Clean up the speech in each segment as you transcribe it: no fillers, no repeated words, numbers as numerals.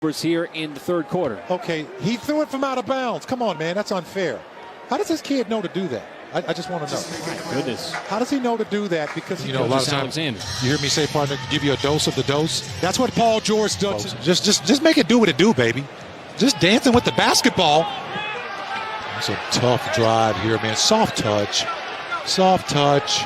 here in the third quarter. Okay, he threw it from out of bounds. Come on, man, that's unfair. How does this kid know to do that? I just want to know. My goodness. How does he know to do that? Because a lot of times, you hear me say, partner, give you a dose of the dose. That's what Paul George does. Just make it do what it do, baby. Just dancing with the basketball. It's a tough drive here, man. Soft touch. Soft touch.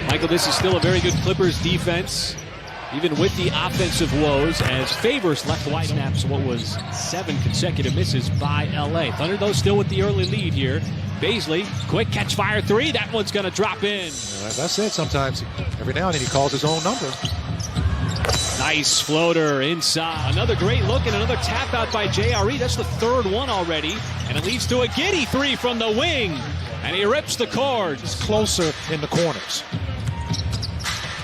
Michael, this is still a very good Clippers defense, even with the offensive woes, as Peyruis left wide snaps what was 7 consecutive misses by LA. Thunder, though, still with the early lead here. Baisley, quick catch fire three. That one's going to drop in. That's it. Sometimes, every now and then, he calls his own number. Nice floater inside. Another great look and another tap out by JRE. That's the third one already. And it leads to a Giddey three from the wing. And he rips the cord. It's closer in the corners.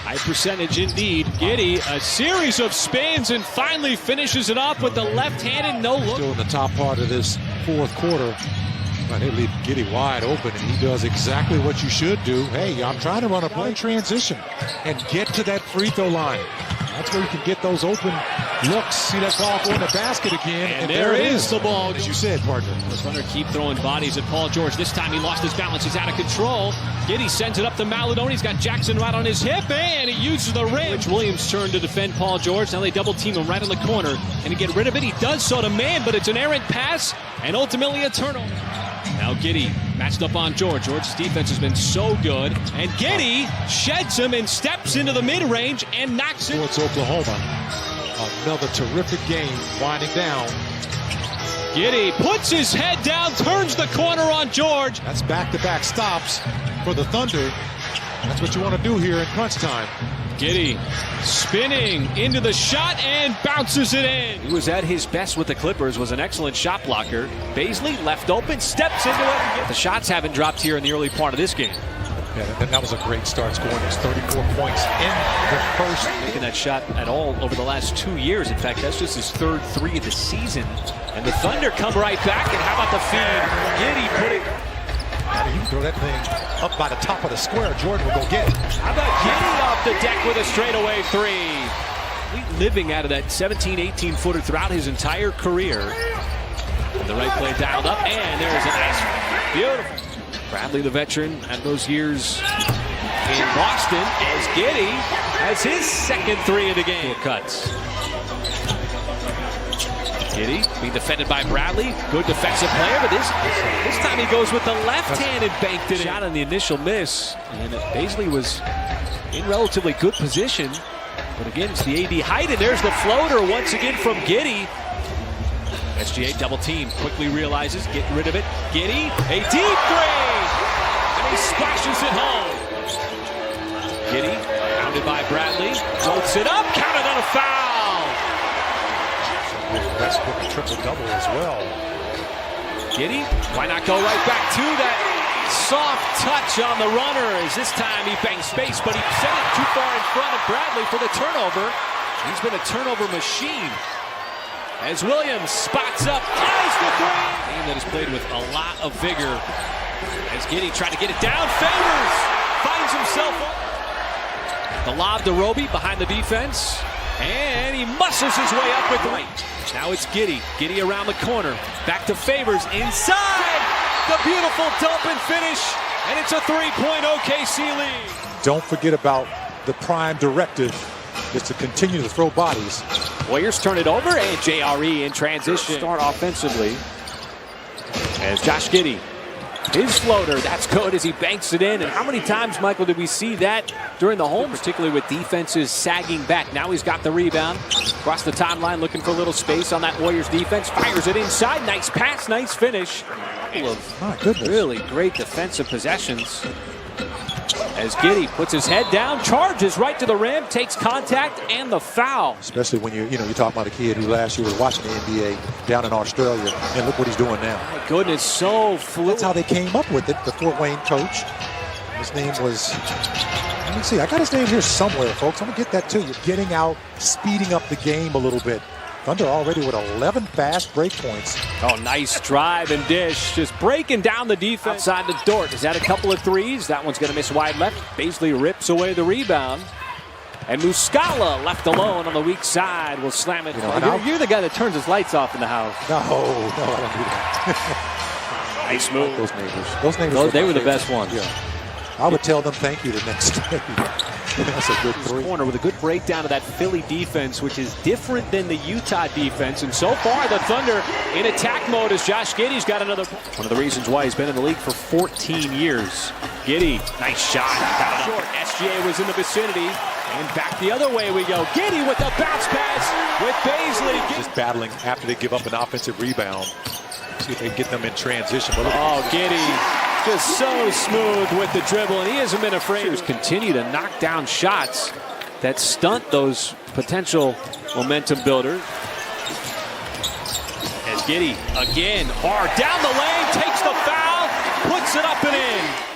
High percentage indeed. Giddey, a series of spins and finally finishes it off with the left-handed no-look. Still in the top part of this fourth quarter. They leave Giddey wide open, and he does exactly what you should do. Hey, I'm trying to run a play transition and get to that free throw line. That's where you can get those open looks. See that ball go in the basket again. And there is the ball. As you said, partner. The Thunder keep throwing bodies at Paul George. This time he lost his balance. He's out of control. Giddey sends it up to Maladoni. He's got Jackson right on his hip, and he uses the rim. Rich Williams' turn to defend Paul George. Now they double team him right in the corner. And to get rid of it, he does so to man, but it's an errant pass and ultimately a turnover. Now Giddey matched up on George. George's defense has been so good. And Giddey sheds him and steps into the mid-range and knocks it. It's Oklahoma. Another terrific game winding down. Giddey puts his head down, turns the corner on George. That's back-to-back stops for the Thunder. That's what you want to do here in crunch time. Giddey spinning into the shot and bounces it in. He was at his best with the Clippers, was an excellent shot blocker. Baisley left open, steps into it. The shots haven't dropped here in the early part of this game. Yeah, that was a great start, scoring those 34 points in the first. Making that shot at all over the last 2 years. In fact, that's just his third three of the season. And the Thunder come right back, and how about the feed? Giddey put it. You can throw that thing up by the top of the square. Jordan will go get it. How about Giddey off the deck with a straightaway three? Living out of that 17, 18-footer throughout his entire career. And the right play dialed up, and there's a nice, beautiful. Bradley, the veteran, had those years in Boston, as Giddey has his second three of the game. Cuts. Giddey being defended by Bradley. Good defensive player, but this time he goes with the left hand and banked it. Shot on the initial miss, and Baisley was in relatively good position. But again, it's the AD height, and there's the floater once again from Giddey. SGA double team, quickly realizes, getting rid of it. Giddey, a deep three! And he splashes it home. Giddey, pounded by Bradley, floats it up, counted on a foul! That's with a triple-double as well. Giddey, why not go right back to that soft touch on the runner, as this time he bangs space, but he sent it too far in front of Bradley for the turnover. He's been a turnover machine. As Williams spots up, ties the three. Team that has played with a lot of vigor. As Giddey tried to get it down, Peyruis finds himself up. The lob to Roby behind the defense, and he muscles his way up with the right. Now it's Giddey. Giddey around the corner. Back to Favors inside. The beautiful dump and finish, and it's a three-point OKC lead. Don't forget about the prime directive is to continue to throw bodies. Warriors turn it over, and JRE in transition. Start offensively as Josh Giddey. His floater, that's good as he banks it in. And how many times, Michael, did we see that during the home, particularly with defenses sagging back? Now he's got the rebound. Across the timeline, looking for a little space on that Warriors defense. Fires it inside. Nice pass, nice finish. My goodness. Really great defensive possessions. As Giddey puts his head down, charges right to the rim, takes contact, and the foul. Especially when you talk about a kid who last year was watching the NBA down in Australia, and look what he's doing now. My goodness, so fluid. That's how they came up with it, the Fort Wayne coach. His name was, let me see, I got his name here somewhere, folks. I'm going to get that to you. Getting out, speeding up the game a little bit. Thunder already with 11 fast break points. Oh, nice drive and dish. Just breaking down the defense. Outside the Dort. Is that a couple of threes? That one's going to miss wide left. Baisley rips away the rebound. And Muscala, left alone on the weak side, will slam it. You're the guy that turns his lights off in the house. No, I don't do that. Nice move. Those neighbors. They were the best ones. Yeah. I would tell them thank you the next day. That's a good three. Corner with a good breakdown of that Philly defense, which is different than the Utah defense. And so far, the Thunder in attack mode as Josh Giddey's got another. One of the reasons why he's been in the league for 14 years. Giddey, nice shot. Got it short. SGA was in the vicinity. And back the other way we go. Giddey with the bounce pass with Baisley. Just battling after they give up an offensive rebound. See if they can get them in transition. Oh, Giddey. Just so smooth with the dribble, and he hasn't been afraid. Continue to knock down shots that stunt those potential momentum builders. As Giddey again hard down the lane, takes the foul, puts it up and in.